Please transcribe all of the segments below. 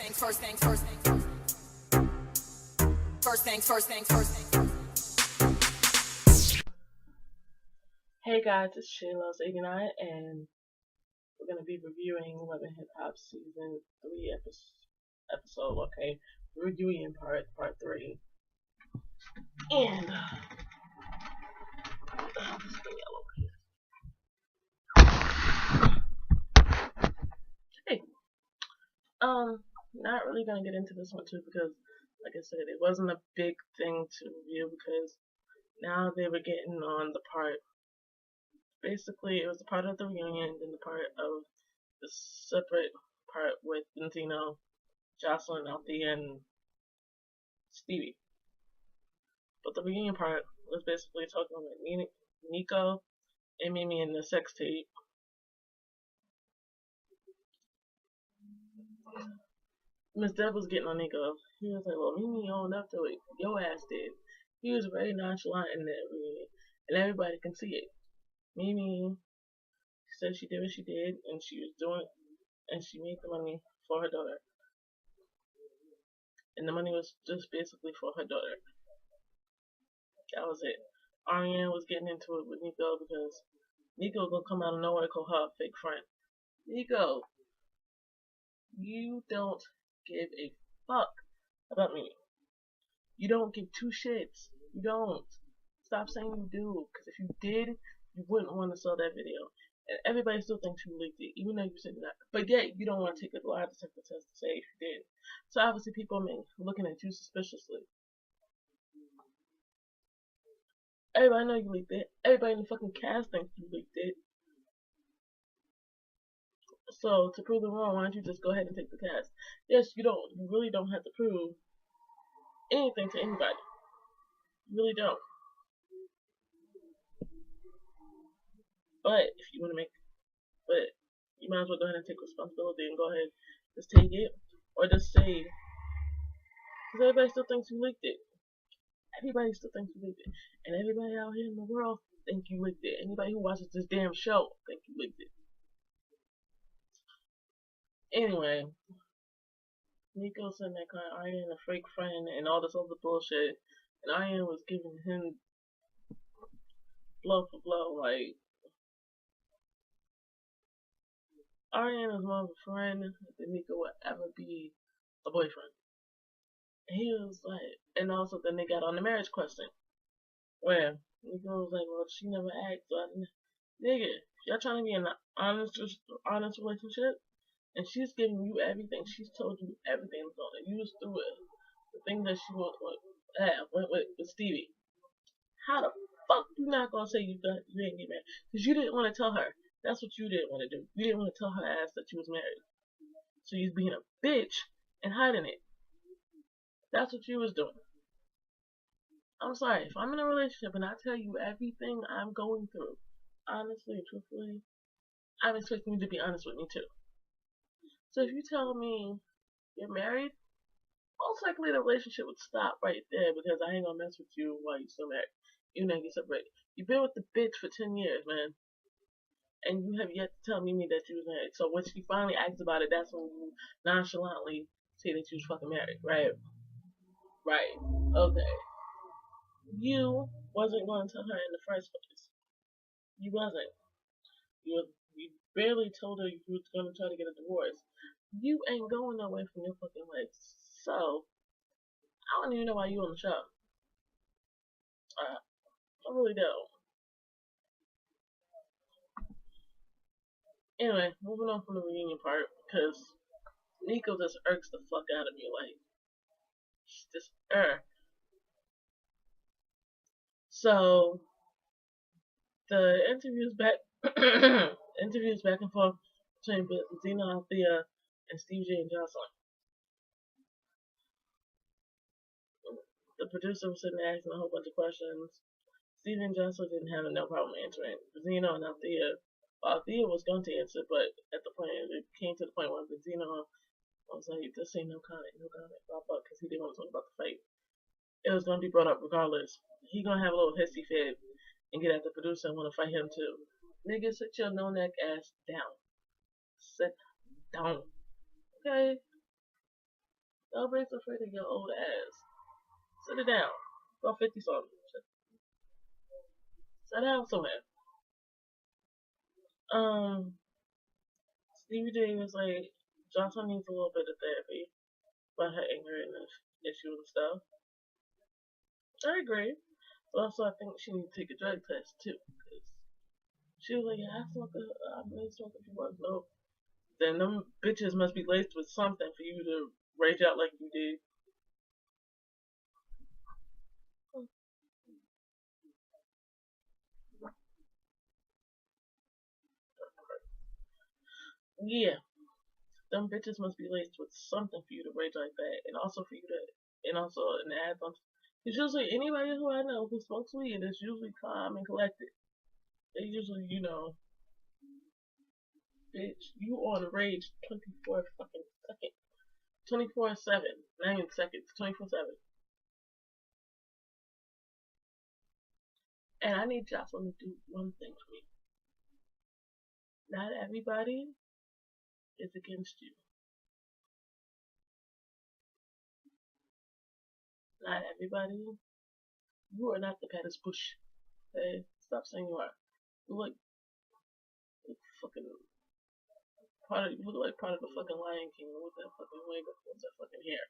things first things first things first things first things first things. Hey guys, it's Shaylos89 and we're going to be reviewing Love and Hip Hop Season 3 episode, okay? Reviewing part 3. And, hey, not really going to get into this one too because, like I said, it wasn't a big thing to review because now they were getting on the part. Basically, it was a part of the reunion and the part of the separate part with Benzino, Jocelyn, Althea, and Stevie. But the reunion part was basically talking about Nico and Mimi in the sex tape. Miss Deb was getting on Nico. He was like, well, Mimi owned up to it. Your ass did. He was very nonchalant in that reunion. And everybody can see it. Mimi said she did what she did, and she was doing, and she made the money for her daughter. And the money was just basically for her daughter. That was it. Ariane was getting into it with Nico because Nico gonna come out of nowhere and call her a fake friend. Nico, you don't give a fuck about me. You don't give two shits. You don't. Stop saying you do, because if you did, you wouldn't want to sell that video. And everybody still thinks you leaked it, even though you said that. But yet, you don't want to take a lie detector test to say if you did. So obviously, people are looking at you suspiciously. Everybody know you leaked it. Everybody in the fucking cast thinks you leaked it. So to prove them wrong, why don't you just go ahead and take the cast? Yes, you don't. You really don't have to prove anything to anybody. You really don't. But if you want to you might as well go ahead and take responsibility and go ahead, just take it, or just say, because everybody still thinks you leaked it. Everybody still thinks you leaked it, and everybody out here in the world think you leaked it. Anybody who watches this damn show think you leaked it. Anyway, Nico said that kind of Ariane a fake friend and all this other bullshit, and Ariane was giving him blow for blow, like. Ariane is more of a friend than Nico would ever be a boyfriend. And he was like, and also then they got on the marriage question. Where Nico was like, well, she never asked, so nigga, y'all trying to be in an honest relationship? And she's giving you everything. She's told you everything that's on it. You was through it. The thing that she went with Stevie. How the fuck you not gonna say you didn't get married? Because you didn't want to tell her. That's what you didn't want to do. You didn't want to tell her ass that you was married. So you was being a bitch and hiding it. That's what you was doing. I'm sorry, if I'm in a relationship and I tell you everything I'm going through, honestly, truthfully, I'm expecting you to be honest with me too. So if you tell me you're married, most likely the relationship would stop right there because I ain't gonna mess with you while you're still married. You know, you separated. You've been with the bitch for 10 years, man. And you have yet to tell Mimi that you was married. So when she finally asks about it, that's when you nonchalantly say that you was fucking married, right? Right. Okay. You wasn't going to tell her in the first place. You wasn't. You barely told her you was going to try to get a divorce. You ain't going away from your fucking legs. So, I don't even know why you on the show. I really don't. Anyway, moving on from the reunion part, because Nico just irks the fuck out of me, like, just So, the interviews back and forth between Zena Althea and Steve J and Jocelyn. The producer was sitting there asking a whole bunch of questions. Steve and Jocelyn didn't have no problem answering. Zena and Althea, Althea was going to answer, but at the point it came to the point where Zena was like, "This ain't no comment, blah blah," because he didn't want to talk about the fight. It was going to be brought up regardless. He gonna have a little hissy fit and get at the producer and want to fight him too. Nigga, sit your no neck ass down. Sit down. Okay? Nobody's afraid of your old ass. Sit it down. About 50 something. Sit down somewhere. Stevie J was like, Jocelyn needs a little bit of therapy about her anger and issues and stuff. I agree. But also, I think she needs to take a drug test too. Cause she was like, yeah, I've been smoking for months. No. Then them bitches must be laced with something for you to rage out like you did. Yeah, them bitches must be laced with something for you to rage like that, and also for you to, and also an add on. It's usually anybody who I know who smokes weed is usually calm and collected. They usually, bitch, you on rage 24 fucking seconds, 24/7, 9 seconds, 24/7. And I need Jocelyn to do one thing for me. Not everybody is against you. Not everybody. You are not the Pettis Bush. Okay? Stop saying you are. You look fucking you look like part of the fucking Lion King with that fucking wig with that fucking hair.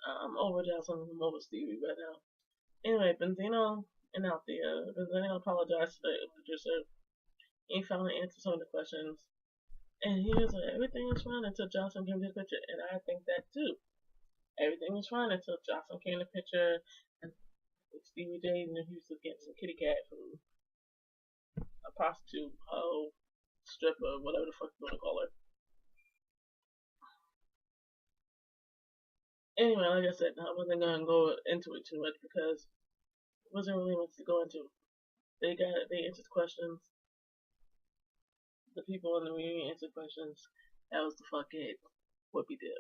I'm over Jocelyn. I'm over Stevie right now. Anyway, Benzino and Althea. Benzino apologized to the producer. He finally answered some of the questions. And he was like, everything is fine until Jocelyn came to the picture. And I think that too. Everything was fine until Jocelyn came to the picture. And Stevie J knew he was getting some kitty cat from a prostitute, hoe, stripper, whatever the fuck you want to call her. Anyway, like I said, I wasn't gonna go into it too much because it wasn't really much to go into. They answered questions. The people in the reunion answered questions. That was the fuck it. What we do.